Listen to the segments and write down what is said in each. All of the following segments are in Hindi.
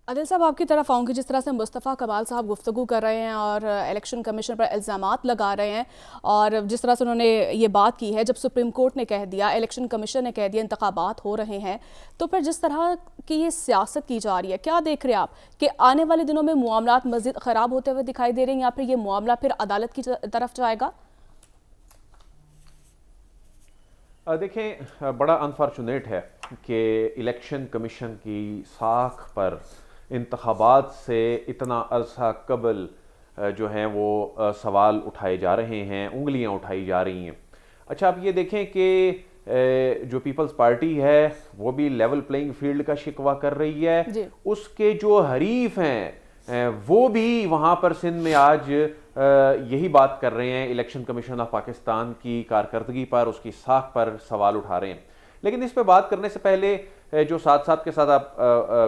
आदिल साहब, आपकी तरफ आऊँगी। जिस तरह से मुस्तफ़ा कमाल साहब गुफ्तगू कर रहे हैं और इलेक्शन कमीशन पर इल्ज़ामात लगा रहे हैं, और जिस तरह से उन्होंने ये बात की है, जब सुप्रीम कोर्ट ने कह दिया, इलेक्शन कमीशन ने कह दिया इंतखाबात हो रहे हैं, तो फिर जिस तरह की ये सियासत की जा रही है, क्या देख रहे हैं आप कि आने वाले दिनों में मामलात मज़ीद ख़राब होते हुए दिखाई दे रहे हैं, या फिर ये मामला फिर अदालत की तरफ जाएगा? देखें, बड़ा अनफॉर्चुनेट है कि इलेक्शन कमीशन की साख पर इंतखाबात से इतना अरसा कबल जो हैं वो सवाल उठाए जा रहे हैं, उंगलियां उठाई जा रही हैं। अच्छा, आप ये देखें कि जो पीपल्स पार्टी है वो भी लेवल प्लेइंग फील्ड का शिकवा कर रही है। जी। उसके जो हरीफ हैं वो भी वहाँ पर सिंध में आज यही बात कर रहे हैं, इलेक्शन कमीशन ऑफ पाकिस्तान की कारकर्दगी पर, उसकी साख पर सवाल उठा रहे हैं। लेकिन इस पर बात करने से पहले जो साथ साथ के साथ आप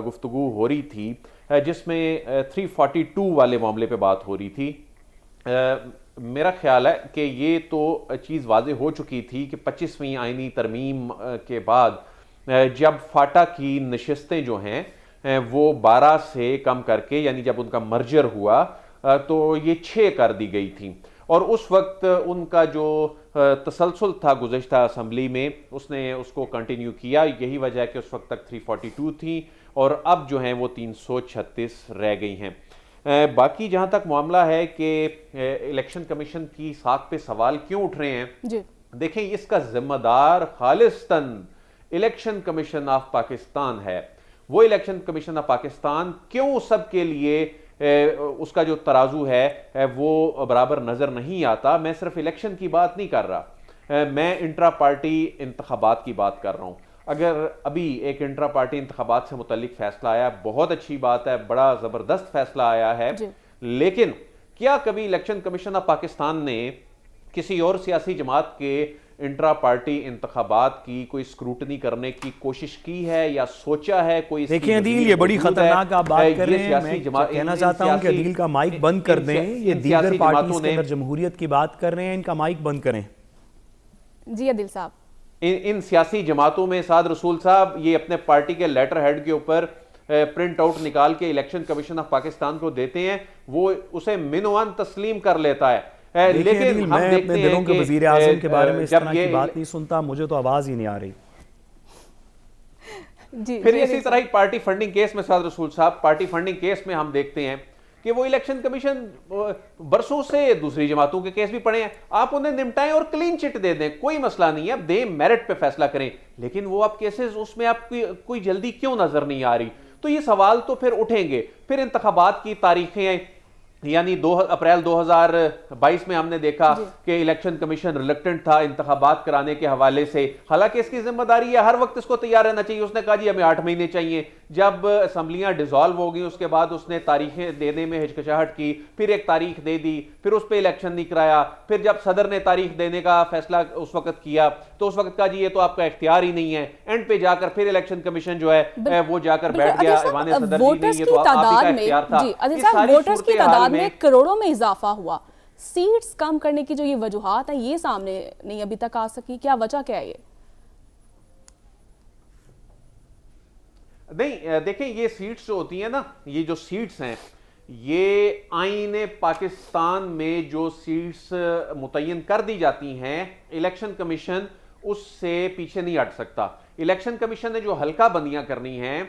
गुफ्तगू हो रही थी, जिसमें 342 वाले मामले पे बात हो रही थी, मेरा ख्याल है कि ये तो चीज़ वाज़े हो चुकी थी कि 25वीं आइनी तरमीम के बाद जब फाटा की नशस्तें जो हैं वो 12 से कम करके, यानी जब उनका मर्जर हुआ तो ये 6 कर दी गई थी। और उस वक्त उनका जो तसलसल था गुज़श्ता असम्बली में, उसने उसको कंटिन्यू किया। यही वजह है कि उस वक्त तक 342 थी और अब जो हैं वो 336 रह गई हैं। बाकी जहाँ तक मामला है कि इलेक्शन कमीशन की साख पे सवाल क्यों उठ रहे हैं, जी। देखें, इसका जिम्मेदार Khalistan election commission of Pakistan है। वो इलेक्शन कमीशन ऑफ पाकिस्तान क्यों सबके लिए उसका जो तराजू है वो बराबर नजर नहीं आता। मैं सिर्फ इलेक्शन की बात नहीं कर रहा, मैं इंट्रा पार्टी इंतखाबात की बात कर रहा हूं। अगर अभी एक इंट्रा पार्टी इंतखाबात से मुतल्लिक फैसला आया, बहुत अच्छी बात है, बड़ा जबरदस्त फैसला आया है। जी। लेकिन क्या कभी इलेक्शन कमीशन ऑफ पाकिस्तान ने किसी और सियासी जमात के इंट्रा पार्टी इंतखाबात की कोई स्क्रूटनी करने की कोशिश की है या सोचा है? कोई देखिए अदील, ये बड़ी खतरनाक आप बात कर रहे हैं। मैं कहना चाहता हूं कि अदील का माइक बंद कर दें। ये दीगर पार्टीज के अंदर जमहूरियत की बात कर रहे हैं, इनका माइक बंद करें। जी आदिल साहब, इन सियासी जमातों में साद रसूल साहब ये अपने पार्टी के लेटर हेड के ऊपर प्रिंट आउट निकाल के इलेक्शन कमीशन ऑफ पाकिस्तान को देते हैं, वो उसे मिनवान तस्लीम कर लेता है। लेकिन हम मैं देखते अपने दिलों हैं के कि वजीर आज़म के बारे में इस तरह ये की बात नहीं सुनता, मुझे तो आवाज ही नहीं आ रही। जी। फिर जी इसी आदिल तरह साहब। ही पार्टी फंडिंग केस में साद रसूल साहब, पार्टी फंडिंग केस में हम देखते हैं कि वो इलेक्शन कमीशन बरसों से दूसरी जमातों के केस भी पड़े हैं, आप उन्हें निपटाएं और क्लीन चिट दे दें, कोई मसला नहीं है, आप दें, मेरिट पे फैसला करें। लेकिन वो आप केसेस, उसमें आपकी कोई जल्दी क्यों नजर नहीं आ रही? तो ये सवाल तो फिर उठेंगे। फिर इंतखाबात की तारीखें, यानी 2 अप्रैल 2022 में हमने देखा कि इलेक्शन कमीशन रिलक्टेंट था इंतखाबात कराने के हवाले से। हालांकि इसकी जिम्मेदारी है, हर वक्त इसको तैयार रहना चाहिए। उसने कहा जी हमें 8 महीने चाहिए। जब असम्बलियां डिसॉल्व हो गई उसके बाद उसने तारीखें देने में हिचकिचाहट की, फिर एक तारीख दे दी, फिर उस पर इलेक्शन नहीं कराया। फिर जब सदर ने तारीख देने का फैसला उस वक्त किया तो उस वक्त कहा जी ये तो आपका इख्तियार ही नहीं है। एंड पे जाकर फिर इलेक्शन कमीशन जो है वो जाकर बैठ गया, ऐवान सदर जी नहीं, ये तो आप ही का इख्तियार था। अदिल साहब, वोटर्स की तादाद में करोड़ों में इजाफा हुआ, सीट्स कम करने की जो ये वजूहात है ये सामने नहीं अभी तक आ सकी, क्या वजह क्या है ये? नहीं, देखें, ये सीट्स जो होती हैं ना, ये जो सीट्स हैं, ये आईने पाकिस्तान में जो सीट्स मुतय्यन कर दी जाती हैं, इलेक्शन कमीशन उससे पीछे नहीं हट सकता। इलेक्शन कमीशन ने जो हल्का बंदियां करनी हैं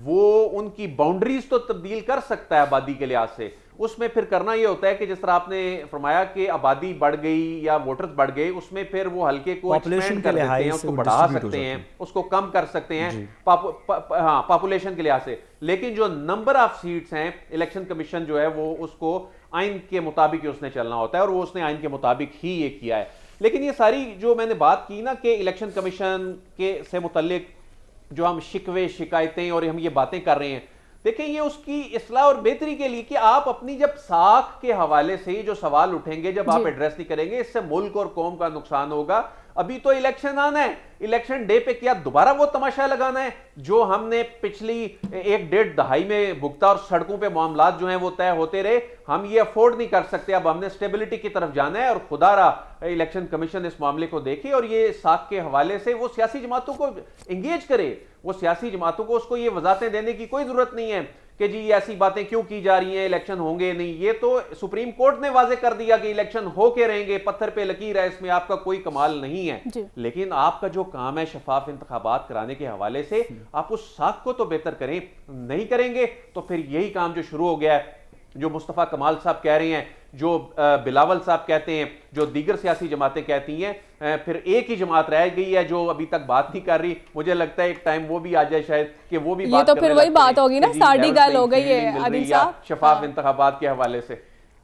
वो उनकी बाउंड्रीज तो तब्दील कर सकता है आबादी के लिहाज से। उसमें फिर करना यह होता है कि जिस तरह आपने फरमाया कि आबादी बढ़ गई या वोटर्स बढ़ गए, उसमें फिर वो हल्के को एक्सपेंड कर देते हैं, उसको बढ़ा सकते हैं, उसको कम कर सकते हैं पॉपुलेशन के लिहाज से। लेकिन जो नंबर ऑफ सीट्स हैं, इलेक्शन कमीशन जो है वो उसको आइन के मुताबिक उसने चलना होता है और वो उसने आइन के मुताबिक ही ये किया है। लेकिन ये सारी जो मैंने बात की ना कि इलेक्शन कमीशन के से मुतल्लिक जो हम शिकवे शिकायतें और हम ये बातें कर रहे हैं, देखें ये उसकी इस्लाह और बेहतरी के लिए कि आप अपनी जब साख के हवाले से जो सवाल उठेंगे, जब आप एड्रेस नहीं करेंगे, इससे मुल्क और कौम का नुकसान होगा। अभी तो इलेक्शन आना है, इलेक्शन डे पे क्या दोबारा वो तमाशा लगाना है जो हमने पिछली 1-1.5 दहाई में भुगता और सड़कों पे मामलात जो हैं वो तय होते रहे। हम ये अफोर्ड नहीं कर सकते। अब हमने स्टेबिलिटी की तरफ जाना है और खुदारा इलेक्शन कमीशन इस मामले को देखे और ये साख के हवाले से वो सियासी जमातों को एंगेज करे। वो सियासी जमातों को उसको ये वजाहतें देने की कोई जरूरत नहीं है कि जी ऐसी बातें क्यों की जा रही हैं, इलेक्शन होंगे नहीं। ये तो सुप्रीम कोर्ट ने वाजे कर दिया कि इलेक्शन होके रहेंगे, पत्थर पे लकीर है, इसमें आपका कोई कमाल नहीं है। लेकिन आपका जो काम है शफाफ इंतखाबात कराने के हवाले से, आप उस साख को तो बेहतर करें। नहीं करेंगे तो फिर यही काम जो शुरू हो गया है, जो मुस्तफ़ा कमाल साहब कह रहे हैं, जो बिलावल साहब कहते हैं, जो दीगर सियासी जमातें कहती हैं, फिर एक ही जमात रह गई है जो अभी तक बात नहीं कर रही। मुझे लगता है एक टाइम वो भी आ जाए शायद कि वो भी ये तो फिर वही बात होगी ना, साड़ी गाल हो गई है आदिल साहब शफाफ इंतखाबात के हवाले से।